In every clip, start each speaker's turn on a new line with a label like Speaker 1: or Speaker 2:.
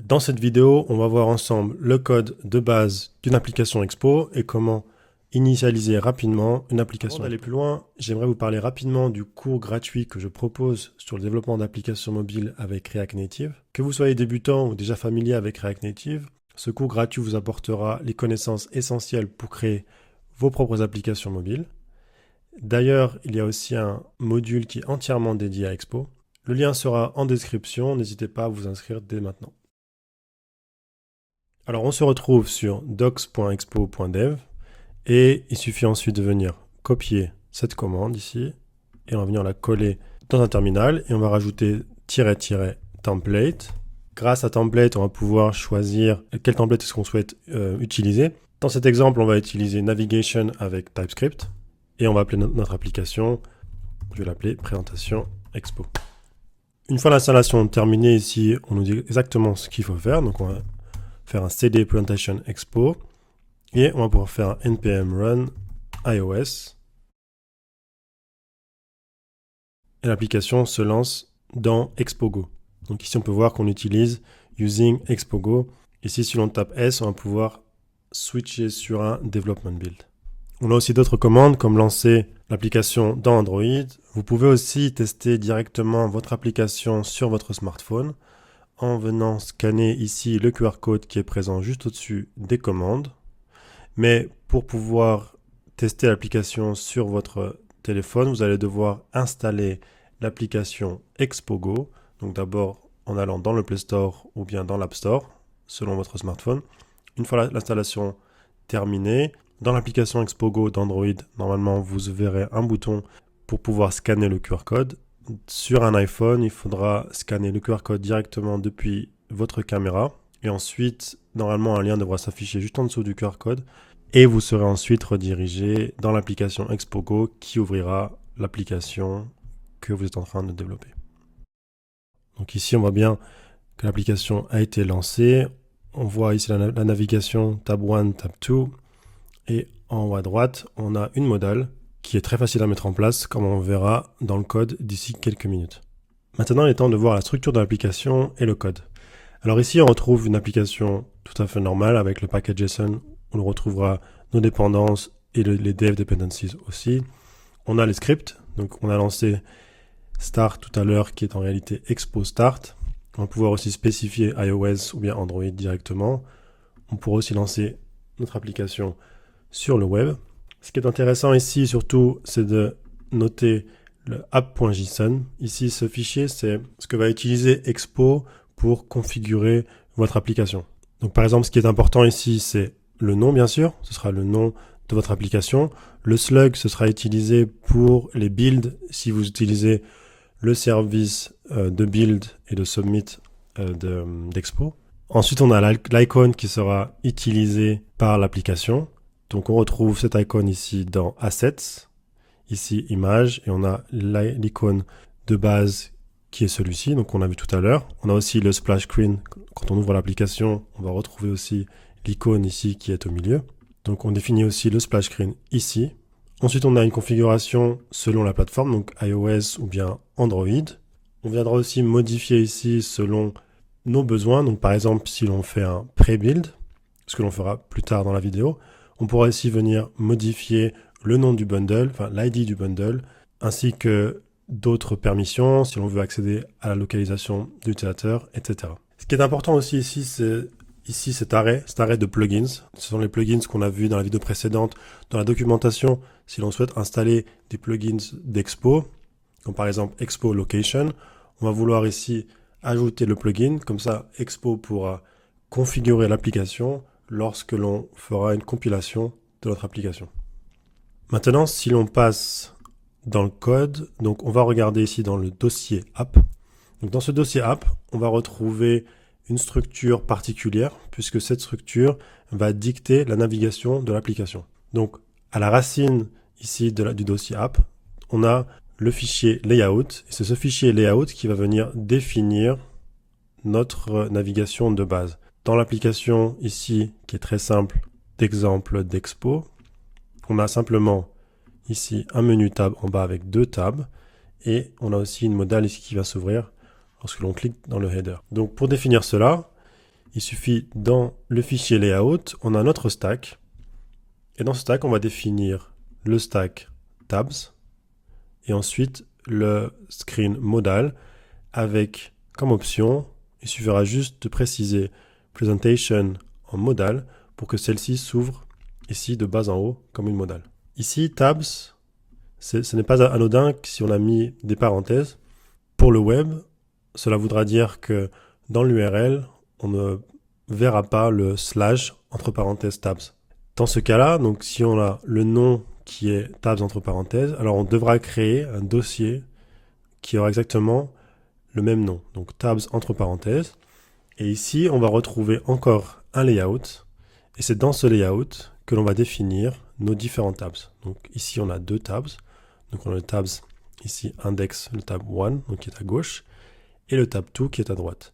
Speaker 1: Dans cette vidéo, on va voir ensemble le code de base d'une application Expo et comment initialiser rapidement une application. Avant d'aller plus loin, j'aimerais vous parler rapidement du cours gratuit que je propose sur le développement d'applications mobiles avec React Native. Que vous soyez débutant ou déjà familier avec React Native, ce cours gratuit vous apportera les connaissances essentielles pour créer vos propres applications mobiles. D'ailleurs, il y a aussi un module qui est entièrement dédié à Expo. Le lien sera en description, n'hésitez pas à vous inscrire dès maintenant. Alors on se retrouve sur docs.expo.dev et il suffit ensuite de venir copier cette commande ici et on va venir la coller dans un terminal et on va rajouter --template. Grâce à template, on va pouvoir choisir quel template est-ce qu'on souhaite utiliser. Dans cet exemple, on va utiliser navigation avec TypeScript et on va appeler notre application, je vais l'appeler présentation expo. Une fois l'installation terminée ici, on nous dit exactement ce qu'il faut faire. Donc on va faire un cd presentation expo et on va pouvoir faire un npm run iOS et l'application se lance dans Expogo. Donc ici on peut voir qu'on utilise using Expogo. Ici si l'on tape S, on va pouvoir switcher sur un development build. On a aussi d'autres commandes comme lancer l'application dans Android. Vous pouvez aussi tester directement votre application sur votre smartphone en venant scanner ici le QR code qui est présent juste au-dessus des commandes. Mais pour pouvoir tester l'application sur votre téléphone, vous allez devoir installer l'application Expogo. Donc d'abord en allant dans le Play Store ou bien dans l'App Store, selon votre smartphone. Une fois l'installation terminée, dans l'application Expogo d'Android, normalement vous verrez un bouton pour pouvoir scanner le QR code. Sur un iPhone, il faudra scanner le QR code directement depuis votre caméra. Et ensuite, normalement, un lien devra s'afficher juste en dessous du QR code. Et vous serez ensuite redirigé dans l'application Expogo qui ouvrira l'application que vous êtes en train de développer. Donc ici, on voit bien que l'application a été lancée. On voit ici la navigation tab 1, tab 2. Et en haut à droite, on a une modale qui est très facile à mettre en place, comme on verra dans le code d'ici quelques minutes. Maintenant, il est temps de voir la structure de l'application et le code. Alors ici, on retrouve une application tout à fait normale avec le package JSON. On retrouvera nos dépendances et les dev dependencies aussi. On a les scripts. Donc, on a lancé start tout à l'heure, qui est en réalité expo start. On va pouvoir aussi spécifier iOS ou bien Android directement. On pourra aussi lancer notre application sur le web. Ce qui est intéressant ici, surtout, c'est de noter le app.json. Ici, ce fichier, c'est ce que va utiliser Expo pour configurer votre application. Donc, par exemple, ce qui est important ici, c'est le nom, bien sûr. Ce sera le nom de votre application. Le slug, ce sera utilisé pour les builds si vous utilisez le service de build et de submit d'Expo. Ensuite, on a l'icône qui sera utilisé par l'application. Donc, on retrouve cette icône ici dans Assets, ici Images, et on a l'icône de base qui est celui-ci, donc on a vu tout à l'heure. On a aussi le splash screen. Quand on ouvre l'application, on va retrouver aussi l'icône ici qui est au milieu. Donc, on définit aussi le splash screen ici. Ensuite, on a une configuration selon la plateforme, donc iOS ou bien Android. On viendra aussi modifier ici selon nos besoins. Donc, par exemple, si l'on fait un pré-build, ce que l'on fera plus tard dans la vidéo, on pourra ici venir modifier le nom du bundle, enfin l'ID du bundle, ainsi que d'autres permissions, si l'on veut accéder à la localisation de l'utilisateur, etc. Ce qui est important aussi ici, c'est cet arrêt de plugins. Ce sont les plugins qu'on a vus dans la vidéo précédente. Dans la documentation, si l'on souhaite installer des plugins d'Expo, comme par exemple Expo Location, on va vouloir ici ajouter le plugin. Comme ça, Expo pourra configurer l'application lorsque l'on fera une compilation de notre application. Maintenant, si l'on passe dans le code, donc on va regarder ici dans le dossier app. Donc dans ce dossier app, on va retrouver une structure particulière puisque cette structure va dicter la navigation de l'application. Donc à la racine ici du dossier app, on a le fichier layout et c'est ce fichier layout qui va venir définir notre navigation de base. Dans l'application ici, qui est très simple, d'exemple d'Expo, on a simplement ici un menu tab en bas avec deux tabs et on a aussi une modale ici qui va s'ouvrir lorsque l'on clique dans le header. Donc pour définir cela, il suffit dans le fichier layout, on a notre stack. Et dans ce stack, on va définir le stack tabs et ensuite le screen modal avec comme option, il suffira juste de préciser presentation en modal pour que celle-ci s'ouvre ici de bas en haut comme une modale. Ici, tabs, ce n'est pas anodin si on a mis des parenthèses. Pour le web, cela voudra dire que dans l'URL, on ne verra pas le slash entre parenthèses tabs. Dans ce cas-là, donc si on a le nom qui est tabs entre parenthèses, alors on devra créer un dossier qui aura exactement le même nom, donc tabs entre parenthèses. Et ici, on va retrouver encore un layout, et c'est dans ce layout que l'on va définir nos différents tabs. Donc ici, on a deux tabs. Donc on a le tabs ici index, le tab 1, donc qui est à gauche, et le tab 2 qui est à droite.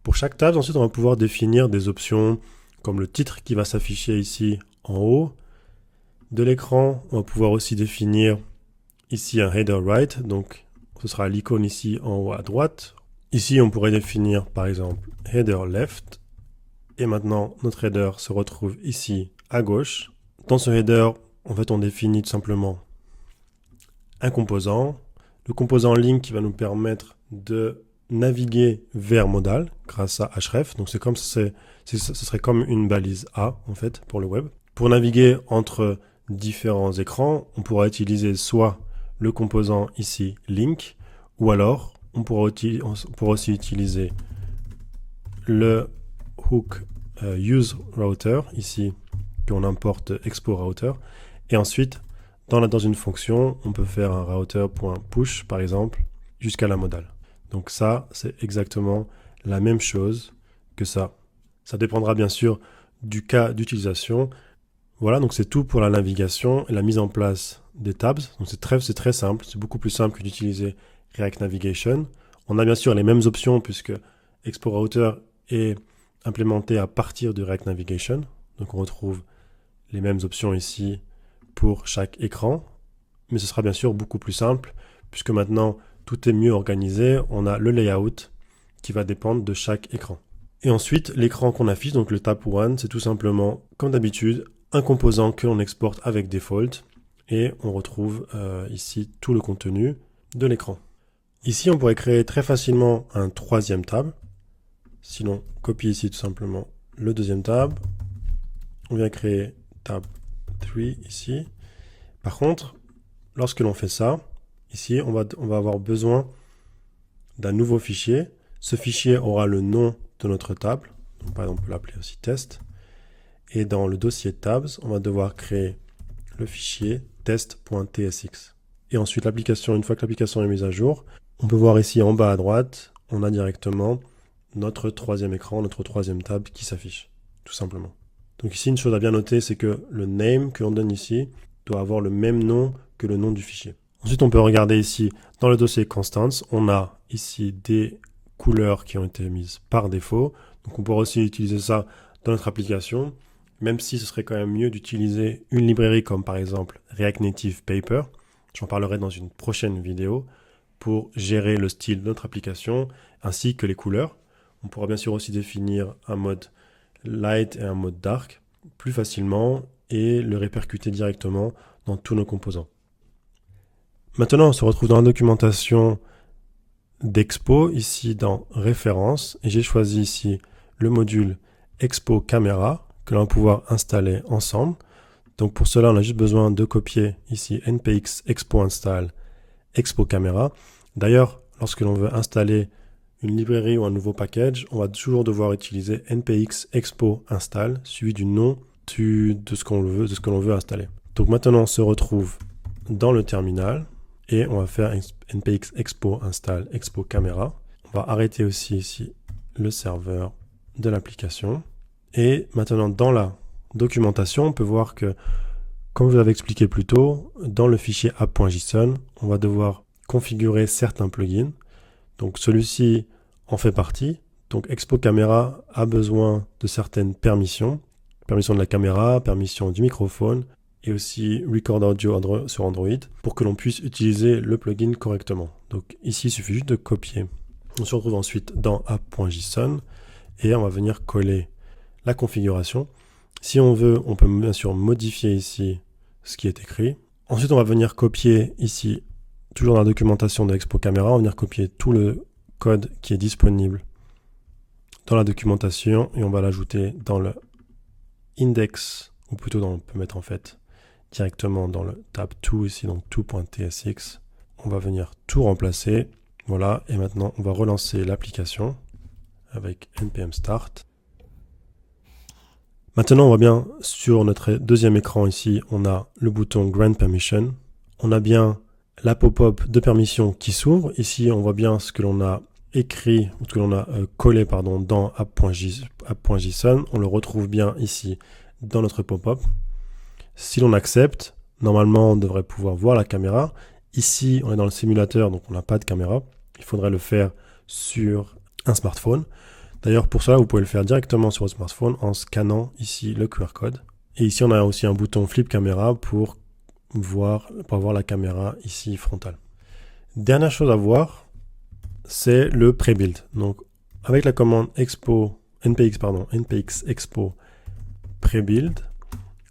Speaker 1: Pour chaque tab, ensuite, on va pouvoir définir des options comme le titre qui va s'afficher ici en haut. De l'écran, on va pouvoir aussi définir ici un header right, donc ce sera l'icône ici en haut à droite. Ici, on pourrait définir par exemple header left. Et maintenant, notre header se retrouve ici à gauche. Dans ce header, en fait, on définit tout simplement un composant. Le composant link qui va nous permettre de naviguer vers modal grâce à href. Donc ce serait comme une balise A en fait pour le web. Pour naviguer entre différents écrans, on pourra utiliser soit le composant ici link, ou alors on pourra aussi utiliser le hook use router ici qu'on importe expo router, et ensuite dans une fonction on peut faire un router.push par exemple jusqu'à la modale. Donc ça c'est exactement la même chose que ça. Ça dépendra bien sûr du cas d'utilisation. Voilà, donc c'est tout pour la navigation et la mise en place des tabs. Donc c'est très simple, c'est beaucoup plus simple que d'utiliser React Navigation. On a bien sûr les mêmes options puisque Expo Router est implémenté à partir de React Navigation. Donc on retrouve les mêmes options ici pour chaque écran. Mais ce sera bien sûr beaucoup plus simple puisque maintenant tout est mieux organisé. On a le layout qui va dépendre de chaque écran. Et ensuite, l'écran qu'on affiche, donc le tab 1, c'est tout simplement, comme d'habitude, un composant que l'on exporte avec default et on retrouve ici tout le contenu de l'écran. Ici, on pourrait créer très facilement un troisième tab. Sinon, copie ici tout simplement le deuxième tab. On vient créer tab 3 ici. Par contre, lorsque l'on fait ça, ici, on va avoir besoin d'un nouveau fichier. Ce fichier aura le nom de notre table. Donc, par exemple, on peut l'appeler aussi test. Et dans le dossier tabs, on va devoir créer le fichier test.tsx. Et ensuite, une fois que l'application est mise à jour, on peut voir ici en bas à droite, on a directement notre troisième écran, notre troisième tab qui s'affiche, tout simplement. Donc ici, une chose à bien noter, c'est que le name que l'on donne ici doit avoir le même nom que le nom du fichier. Ensuite, on peut regarder ici, dans le dossier constants, on a ici des couleurs qui ont été mises par défaut. Donc on pourra aussi utiliser ça dans notre application, même si ce serait quand même mieux d'utiliser une librairie comme par exemple React Native Paper. J'en parlerai dans une prochaine vidéo pour gérer le style de notre application ainsi que les couleurs. On pourra bien sûr aussi définir un mode light et un mode dark plus facilement et le répercuter directement dans tous nos composants. Maintenant, on se retrouve dans la documentation d'Expo, ici dans Références, et j'ai choisi ici le module Expo Camera que l'on va pouvoir installer ensemble. Donc pour cela, on a juste besoin de copier ici npx expo install Expo Camera. D'ailleurs, lorsque l'on veut installer une librairie ou un nouveau package, on va toujours devoir utiliser npx expo install suivi du nom de ce que l'on veut installer. Donc maintenant, on se retrouve dans le terminal et on va faire npx expo install expo camera. On va arrêter aussi ici le serveur de l'application. Et maintenant, dans la documentation, on peut voir que, comme je vous l'avais expliqué plus tôt, dans le fichier app.json, on va devoir configurer certains plugins. Donc celui-ci en fait partie. Donc Expo Camera a besoin de certaines permissions. Permission de la caméra, permission du microphone et aussi Record Audio sur Android pour que l'on puisse utiliser le plugin correctement. Donc ici, il suffit juste de copier. On se retrouve ensuite dans app.json et on va venir coller la configuration. Si on veut, on peut bien sûr modifier ici ce qui est écrit. Ensuite, on va venir copier ici, toujours dans la documentation de Expo Camera, on va venir copier tout le code qui est disponible dans la documentation et on va l'ajouter dans le index, ou plutôt on peut mettre en fait directement dans le tab 2 ici, donc 2.tsx. On va venir tout remplacer. Voilà, et maintenant on va relancer l'application avec npm start. Maintenant, on voit bien sur notre deuxième écran ici, on a le bouton Grant Permission. On a bien la pop-up de permission qui s'ouvre. Ici, on voit bien ce que l'on a écrit, ou ce que l'on a collé dans app.json. On le retrouve bien ici dans notre pop-up. Si l'on accepte, normalement, on devrait pouvoir voir la caméra. Ici, on est dans le simulateur, donc on n'a pas de caméra. Il faudrait le faire sur un smartphone. D'ailleurs, pour cela, vous pouvez le faire directement sur votre smartphone en scannant ici le QR code. Et ici, on a aussi un bouton Flip Camera pour voir la caméra ici frontale. Dernière chose à voir, c'est le pré-build. Donc, avec la commande npx expo pré-build,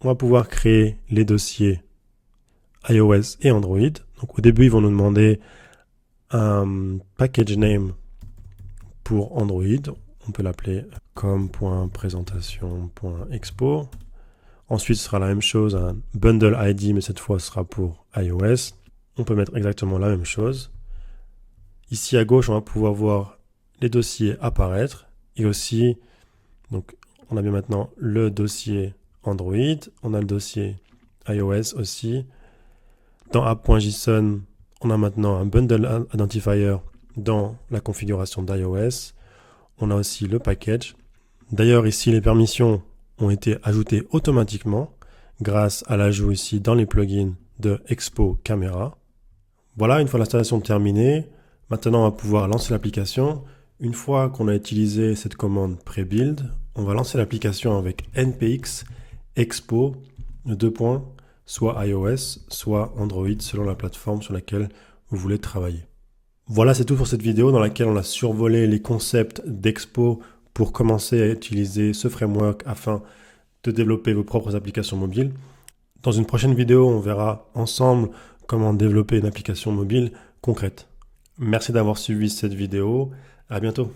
Speaker 1: on va pouvoir créer les dossiers iOS et Android. Donc, au début, ils vont nous demander un package name pour Android. On peut l'appeler com.présentation.expo. Ensuite, ce sera la même chose, un bundle ID, mais cette fois, ce sera pour iOS. On peut mettre exactement la même chose. Ici à gauche, on va pouvoir voir les dossiers apparaître. Et aussi, donc, on a bien maintenant le dossier Android. On a le dossier iOS aussi. Dans app.json, on a maintenant un bundle identifier dans la configuration d'iOS. On a aussi le package. D'ailleurs, ici, les permissions ont été ajoutées automatiquement grâce à l'ajout ici dans les plugins de Expo Camera. Voilà, une fois l'installation terminée, maintenant on va pouvoir lancer l'application. Une fois qu'on a utilisé cette commande pré-build, on va lancer l'application avec npx expo soit iOS, soit Android, selon la plateforme sur laquelle vous voulez travailler. Voilà, c'est tout pour cette vidéo dans laquelle on a survolé les concepts d'Expo pour commencer à utiliser ce framework afin de développer vos propres applications mobiles. Dans une prochaine vidéo, on verra ensemble comment développer une application mobile concrète. Merci d'avoir suivi cette vidéo. À bientôt.